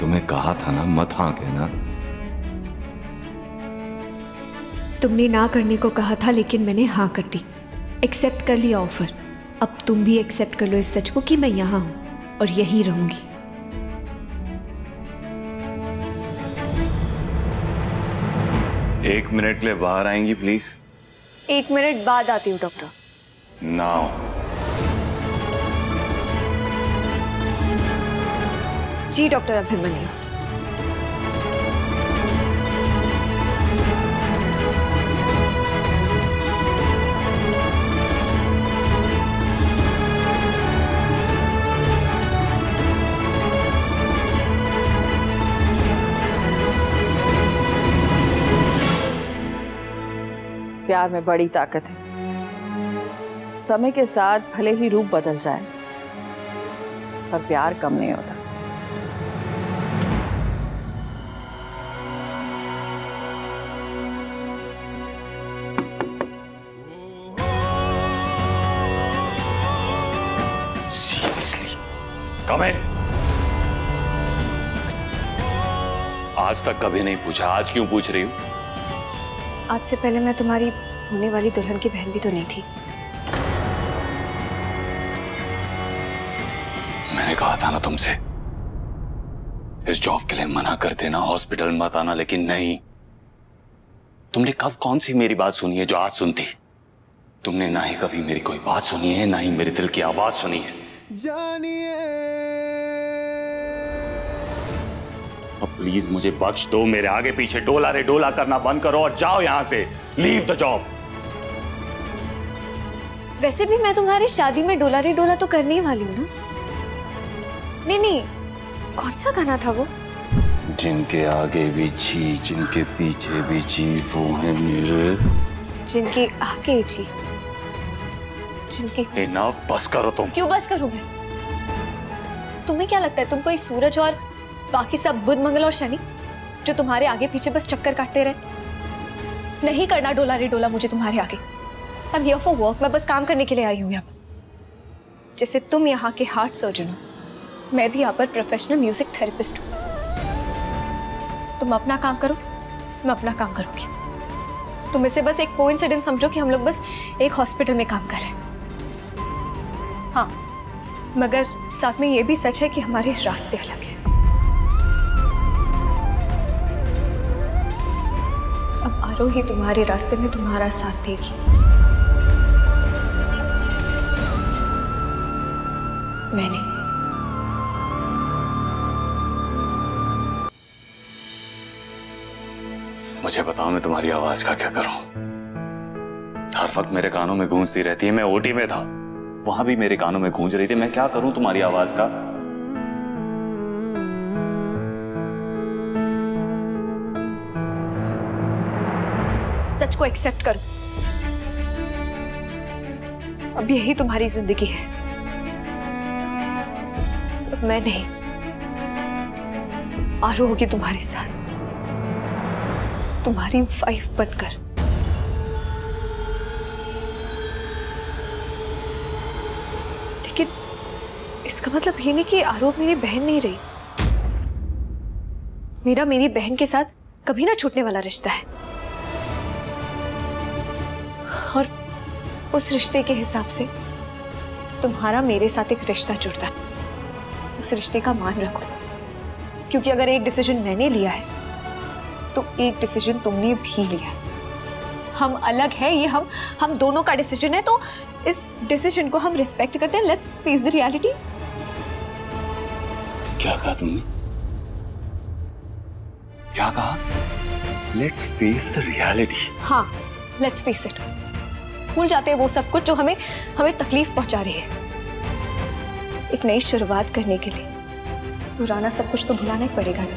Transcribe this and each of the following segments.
तुम्हें कहा था ना मत हाँ कहना। तुमने ना करने को कहा था लेकिन मैंने हाँ कर दी, एक्सेप्ट कर लिया ऑफर। अब तुम भी एक्सेप्ट कर लो इस सच को कि मैं यहाँ हूँ और यहीं रहूंगी। एक मिनट के लिए बाहर आएंगी प्लीज? 1 मिनट बाद आती हूँ डॉक्टर। नाउ। जी डॉक्टर अभिमन्यु। प्यार में बड़ी ताकत है। समय के साथ भले ही रूप बदल जाए पर प्यार कम नहीं होता। सीरियसली कम इन। आज तक कभी नहीं पूछा, आज क्यों पूछ रही हूँ? आज से पहले मैं तुम्हारी होने वाली दुल्हन की बहन भी तो नहीं थी। मैंने कहा था ना तुमसे इस जॉब के लिए मना कर देना, हॉस्पिटल मत आना, लेकिन नहीं। तुमने कब कौन सी मेरी बात सुनी है जो आज सुनती? तुमने ना ही कभी मेरी कोई बात सुनी है, ना ही मेरे दिल की आवाज सुनी है। अब प्लीज मुझे बख्श दो। मेरे आगे पीछे डोला रे डोला करना बंद करो और जाओ यहां से। Leave the job. वैसे भी मैं तुम्हारी शादी में डोला रे डोला तो करने ही वाली हूँ ना। नहीं नहीं, कौन सा गाना था वो? जिनके आगे भी जी, जिनके पीछे भी जी, वो है मेरे। जिनके आगे जी, जिनके ना बस करो तुम। क्यों बस करूं मैं? तुम्हें क्या लगता है तुम कोई सूरज और बाकी सब बुध मंगल और शनि जो तुम्हारे आगे पीछे बस चक्कर काटते रहे? नहीं करना डोला रे डोला मुझे तुम्हारे आगे। I'm here for work, मैं बस काम करने के लिए आई हूँ यहाँ पर। जैसे तुम यहाँ के हार्ट सर्जन हो, मैं भी यहाँ पर प्रोफेशनल म्यूजिक थेरेपिस्ट हूँ। तुम अपना काम करो, मैं अपना काम करूँगी। तुम इसे बस एक कोइंसिडेंस समझो कि हम लोग बस एक हॉस्पिटल में काम कर रहे हैं। हाँ, मगर साथ में ये भी सच है कि हमारे रास्ते अलग हैं। अब आरोही तुम्हारे रास्ते में तुम्हारा साथ देगी। मैंने मुझे बताओ मैं तुम्हारी आवाज का क्या करूं? हर वक्त मेरे कानों में गूंजती रहती है। मैं ओटी में था, वहां भी मेरे कानों में गूंज रही थी। मैं क्या करूं तुम्हारी आवाज का? सच को एक्सेप्ट करो। अब यही तुम्हारी जिंदगी है। अब मैं नहीं, आरू होगी तुम्हारे साथ, तुम्हारी वाइफ बनकर। लेकिन इसका मतलब ये नहीं कि आरू मेरी बहन नहीं रही। मेरा मेरी बहन के साथ कभी ना छूटने वाला रिश्ता है, और उस रिश्ते के हिसाब से तुम्हारा मेरे साथ एक रिश्ता जुड़ता है। उस रिश्ते का मान रखो, क्योंकि अगर एक डिसीजन मैंने लिया है तो एक डिसीजन तुमने भी लिया है। हम अलग हैं, ये हम दोनों का डिसीजन है, तो इस डिसीजन को हम रिस्पेक्ट करते हैं। Let's face the reality. क्या कहा तुमने? क्या कहा? Let's face the reality. हाँ, लेट्स फेस इट। भूल जाते हैं वो सब कुछ जो हमें तकलीफ पहुंचा रही है। एक नई शुरुआत करने के लिए पुराना सब कुछ तो भुलाना ही पड़ेगा ना।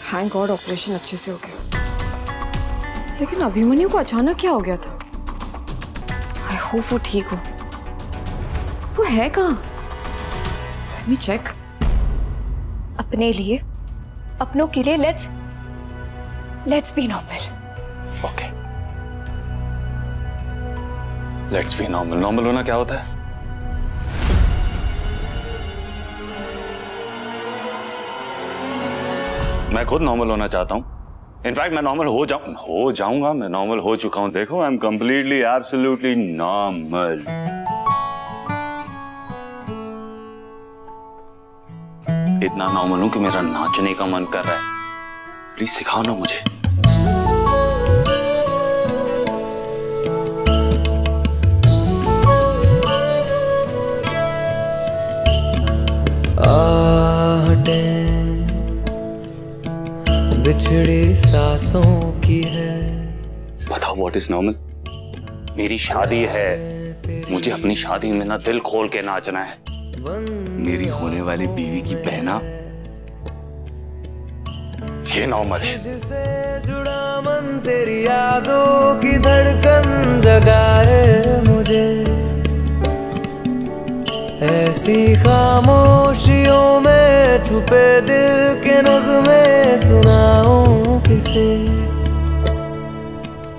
थैंक गॉड ऑपरेशन अच्छे से हो गया। लेकिन अभिमन्यु को अचानक क्या हो गया था? आई होप वो ठीक हो। वो है कहाँ? Let me check. अपने लिए, अपनों के लिए let's be normal. Okay, let's be normal. Normal होना क्या होता है? मैं खुद नॉर्मल होना चाहता हूँ। इनफैक्ट मैं नॉर्मल हो जाऊंगा। मैं नॉर्मल हो चुका हूँ। देखो, I am completely absolutely normal. इतना नॉर्मल हूं कि मेरा नाचने का मन कर रहा है। प्लीज सिखाओ ना मुझे। बिछड़ी सांसों की है। बताओ, व्हाट इज नॉर्मल? मेरी शादी है, मुझे अपनी शादी में ना दिल खोल के नाचना है। मेरी होने वाली बीवी की बहना, ये नॉर्मल है। जिससे जुड़ा मन तेरी यादों की धड़कन जगाए मुझे, ऐसी खामोशियों में छुपे दिल के नगमे सुनाऊं किसे।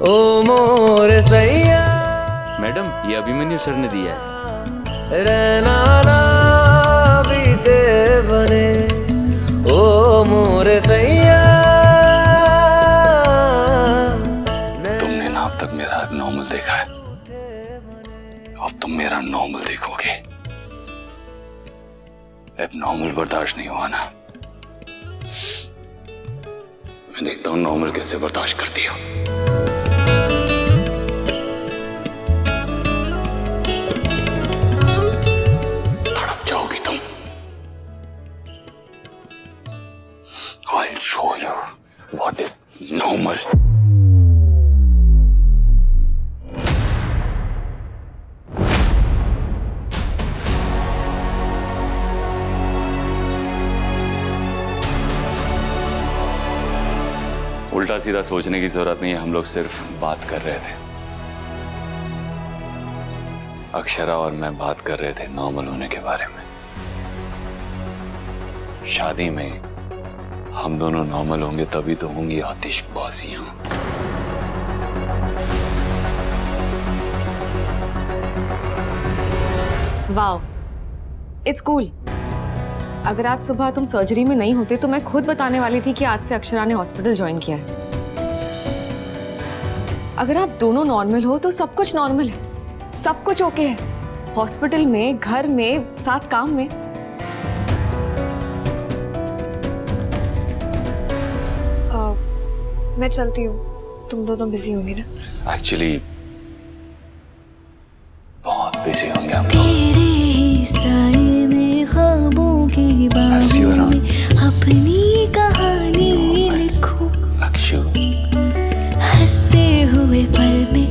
ओ मोरे सैया। मैडम, ये अभिमन्यु सर ने दिया है। रहना ना बीते बने, ओ मोरे सैया। तुमने ना अब तक मेरा नॉर्मल देखा है, अब तुम मेरा नॉर्मल देखोगे। अब नॉर्मल बर्दाश्त नहीं हुआ ना, मैं देखता हूं नॉर्मल कैसे बर्दाश्त करती हो। तड़प जाओगी तुम। I'll show you what is normal. उल्टा सीधा सोचने की जरूरत नहीं है, हम लोग सिर्फ बात कर रहे थे। अक्षरा और मैं बात कर रहे थे नॉर्मल होने के बारे में। शादी में हम दोनों नॉर्मल होंगे तभी तो होंगी आतिशबाजियां। Wow, it's cool. अगर आज सुबह तुम सर्जरी में नहीं होते तो मैं खुद बताने वाली थी कि आज से अक्षरा ने हॉस्पिटल ज्वाइन किया है। अगर आप दोनों नॉर्मल हो तो सब कुछ नॉर्मल है, सब कुछ ओके है। हॉस्पिटल में, घर में, साथ काम में। मैं चलती हूँ, तुम दोनों बिजी होंगे ना? एक्चुअली बहुत बिजी होंगे हम लोग। तेरे ही साए में ख्वाबों की बाहों में अपनी कहानी लिखूं। अक्षु, हंसते हुए पल में,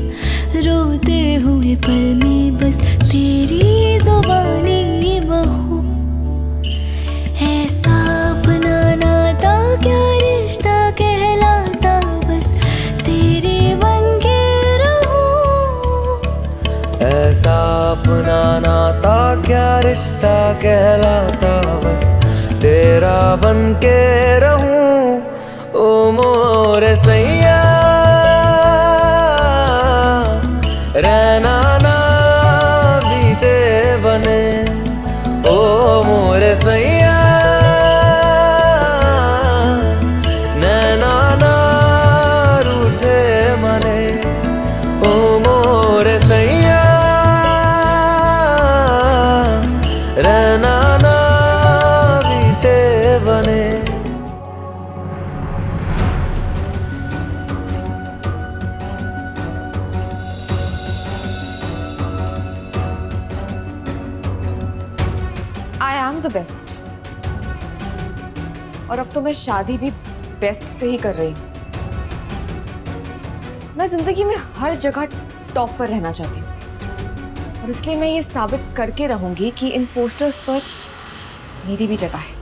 रोते हुए पल में, बस तेरी जुबानी बहू। ऐसा अपना नाता क्या रिश्ता कहलाता, बस तेरी बन के रहूं। ऐसा अपना नाता क्या रिश्ता कहलाता, बस तेरा बन के रहूं। ओ मोरे सैया। रहना ना बीते बने, ओ मोरे सैया। नैना ना रूठे मने, ओ मोरे सैया। रहना ना बीते बने। आई एम द बेस्ट, और अब तो मैं शादी भी बेस्ट से ही कर रही हूँ। मैं जिंदगी में हर जगह टॉप पर रहना चाहती हूँ, और इसलिए मैं ये साबित करके रहूंगी कि इन पोस्टर्स पर मेरी भी जगह है।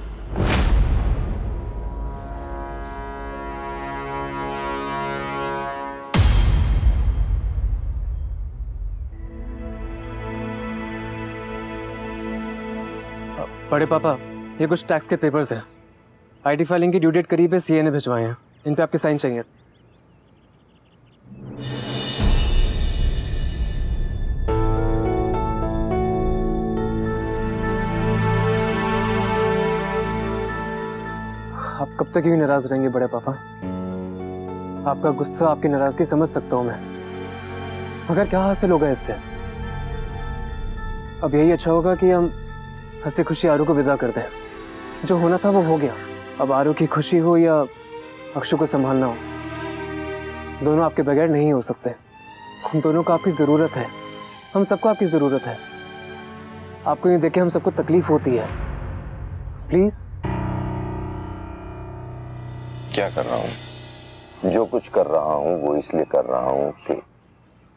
बड़े पापा, ये कुछ टैक्स के पेपर्स हैं। आईटी फाइलिंग की ड्यू डेट करीब है, सीए ने भिजवाए हैं। इन पे आपके साइन चाहिए। आप कब तक यूं नाराज रहेंगे बड़े पापा? आपका गुस्सा, आपकी नाराजगी समझ सकता हूं मैं, मगर क्या हासिल होगा इससे? अब यही अच्छा होगा कि हम हंसी खुशी आरू को विदा कर दें। जो होना था वो हो गया। अब आरू की खुशी हो या अक्षु को संभालना हो, दोनों आपके बगैर नहीं हो सकते। हम दोनों को आपकी जरूरत है, हम सबको आपकी जरूरत है। आपको ये देख के हम सबको तकलीफ होती है। प्लीज। क्या कर रहा हूँ? जो कुछ कर रहा हूँ वो इसलिए कर रहा हूँ कि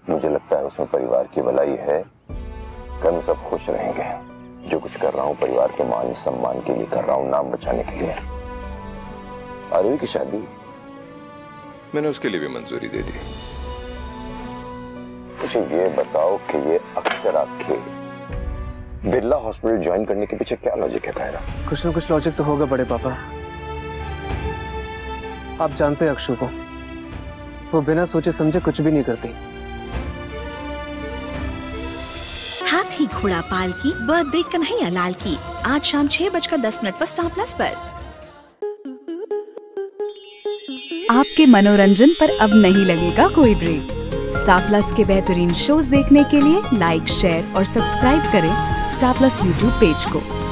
मुझे लगता है उसमें परिवार की भलाई है, कल सब खुश रहेंगे। जो कुछ कर रहा हूँ परिवार के मान सम्मान के लिए कर रहा हूँ, नाम बचाने के लिए। आरवी की शादी मैंने उसके लिए भी मंजूरी दे दी। मुझे ये बताओ कि ये अक्षर आपके बिरला हॉस्पिटल ज्वाइन करने के पीछे क्या लॉजिक है कायरा? कुछ ना कुछ लॉजिक तो होगा बड़े पापा। आप जानते हैं अक्षु को, वो बिना सोचे समझे कुछ भी नहीं करती। हाथी घोड़ा पाल की बर्थडे कन्हैया लाल की आज शाम 6:10 पर स्टार प्लस पर। आपके मनोरंजन पर अब नहीं लगेगा कोई ब्रेक। स्टार प्लस के बेहतरीन शोज देखने के लिए लाइक, शेयर और सब्सक्राइब करें स्टार प्लस यूट्यूब पेज को।